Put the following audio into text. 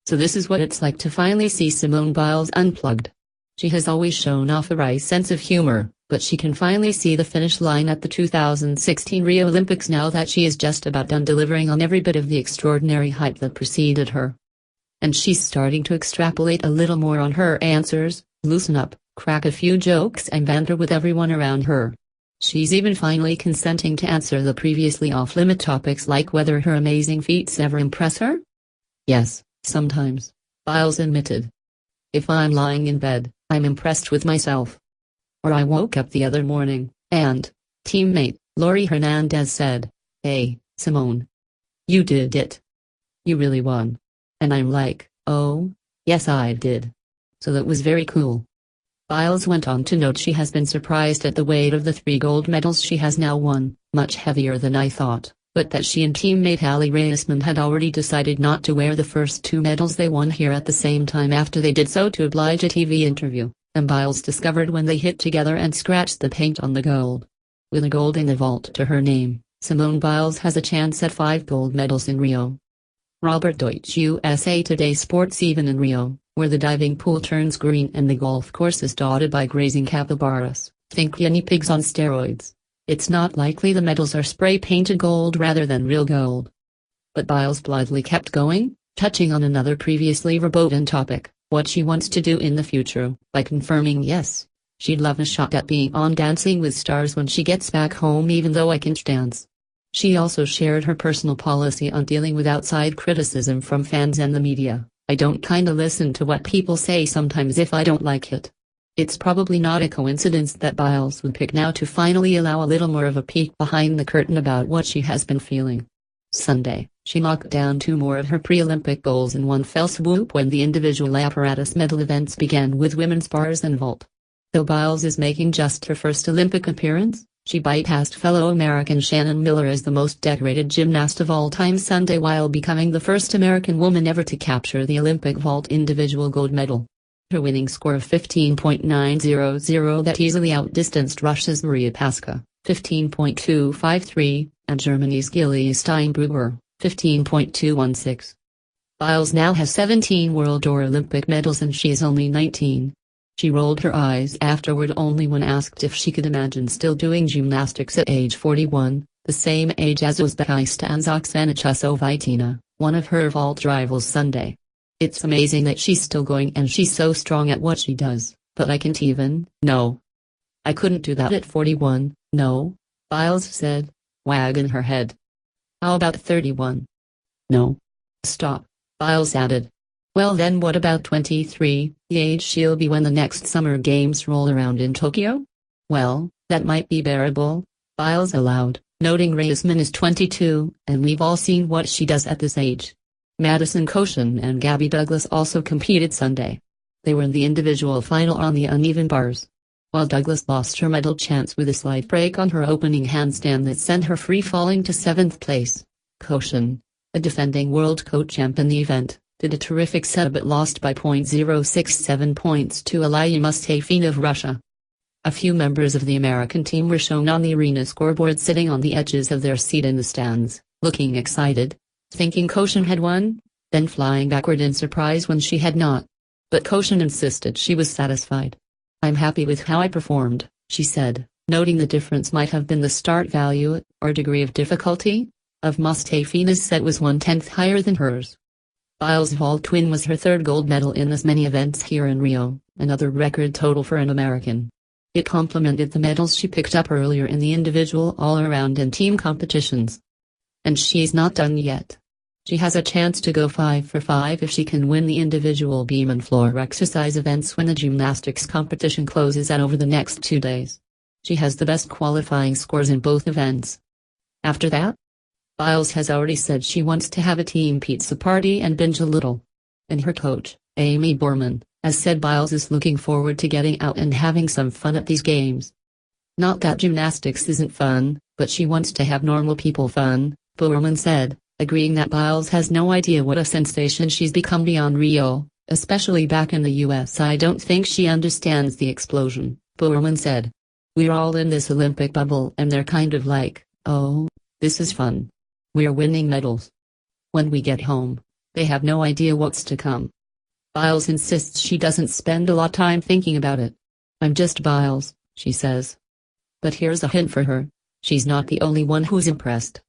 So this is what it's like to finally see Simone Biles unplugged. She has always shown off a wry sense of humor, but she can finally see the finish line at the 2016 Rio Olympics now that she is just about done delivering on every bit of the extraordinary hype that preceded her. And she's starting to extrapolate a little more on her answers, loosen up, crack a few jokes and banter with everyone around her. She's even finally consenting to answer the previously off-limit topics like whether her amazing feats ever impress her. Yes, sometimes, Biles admitted. If I'm lying in bed, I'm impressed with myself. Or I woke up the other morning, and, teammate, Laurie Hernandez said, "Hey, Simone. You did it. You really won." And I'm like, "Oh, yes I did." So that was very cool. Biles went on to note she has been surprised at the weight of the 3 gold medals she has now won, much heavier than I thought, but that she and teammate Ali Raisman had already decided not to wear the first 2 medals they won here at the same time after they did so to oblige a TV interview, and Biles discovered when they hit together and scratched the paint on the gold. With a gold in the vault to her name, Simone Biles has a chance at 5 gold medals in Rio. Robert Deutsch USA Today Sports. Even in Rio, where the diving pool turns green and the golf course is dotted by grazing capybaras, think guinea pigs on steroids, it's not likely the medals are spray-painted gold rather than real gold. But Biles blithely kept going, touching on another previously verboten topic, what she wants to do in the future, by confirming yes, she'd love a shot at being on Dancing with Stars when she gets back home even though I can't dance. She also shared her personal policy on dealing with outside criticism from fans and the media. I don't kinda listen to what people say sometimes if I don't like it. It's probably not a coincidence that Biles would pick now to finally allow a little more of a peek behind the curtain about what she has been feeling. Sunday, she knocked down 2 more of her pre-Olympic goals in one fell swoop when the individual apparatus medal events began with women's bars and vault. Though Biles is making just her first Olympic appearance, she bypassed fellow American Shannon Miller as the most decorated gymnast of all time Sunday while becoming the first American woman ever to capture the Olympic vault individual gold medal. Her winning score of 15.900 that easily outdistanced Russia's Maria Paska, 15.253, and Germany's Gilly Steinbruger, 15.216. Biles now has 17 world or Olympic medals and she is only 19. She rolled her eyes afterward only when asked if she could imagine still doing gymnastics at age 41, the same age as Uzbekistan's Oksana Chusovitina, one of her vault rivals Sunday. It's amazing that she's still going and she's so strong at what she does, but I can't even, no. I couldn't do that at 41, no, Biles said, wagging her head. How about 31? No. Stop, Biles added. Well then what about 23, the age she'll be when the next Summer Games roll around in Tokyo? Well, that might be bearable, Biles allowed, noting Raisman is 22, and we've all seen what she does at this age. Madison Koshin and Gabby Douglas also competed Sunday. They were in the individual final on the uneven bars. While Douglas lost her medal chance with a slight break on her opening handstand that sent her free-falling to 7th place, Koshin, a defending world co-champ in the event, did a terrific setup but lost by .067 points to Aliyah Mustafin of Russia. A few members of the American team were shown on the arena scoreboard sitting on the edges of their seat in the stands, looking excited, thinking Koshin had won, then flying backward in surprise when she had not. But Koshin insisted she was satisfied. I'm happy with how I performed, she said, noting the difference might have been the start value, or degree of difficulty, of Mustafina's set was 1/10 higher than hers. Biles' vault win was her 3rd gold medal in as many events here in Rio, another record total for an American. It complemented the medals she picked up earlier in the individual all-around and team competitions. And she's not done yet. She has a chance to go 5 for 5 if she can win the individual beam and floor exercise events when the gymnastics competition closes out over the next 2 days. She has the best qualifying scores in both events. After that, Biles has already said she wants to have a team pizza party and binge a little. And her coach, Amy Borman, has said Biles is looking forward to getting out and having some fun at these games. Not that gymnastics isn't fun, but she wants to have normal people fun, Borman said, agreeing that Biles has no idea what a sensation she's become beyond Rio, especially back in the US. I don't think she understands the explosion, Borman said. We're all in this Olympic bubble and they're kind of like, oh, this is fun. We're winning medals. When we get home, They have no idea what's to come. Biles insists she doesn't spend a lot of time thinking about it. I'm just Biles, she says. But here's a hint for her. She's not the only one who's impressed.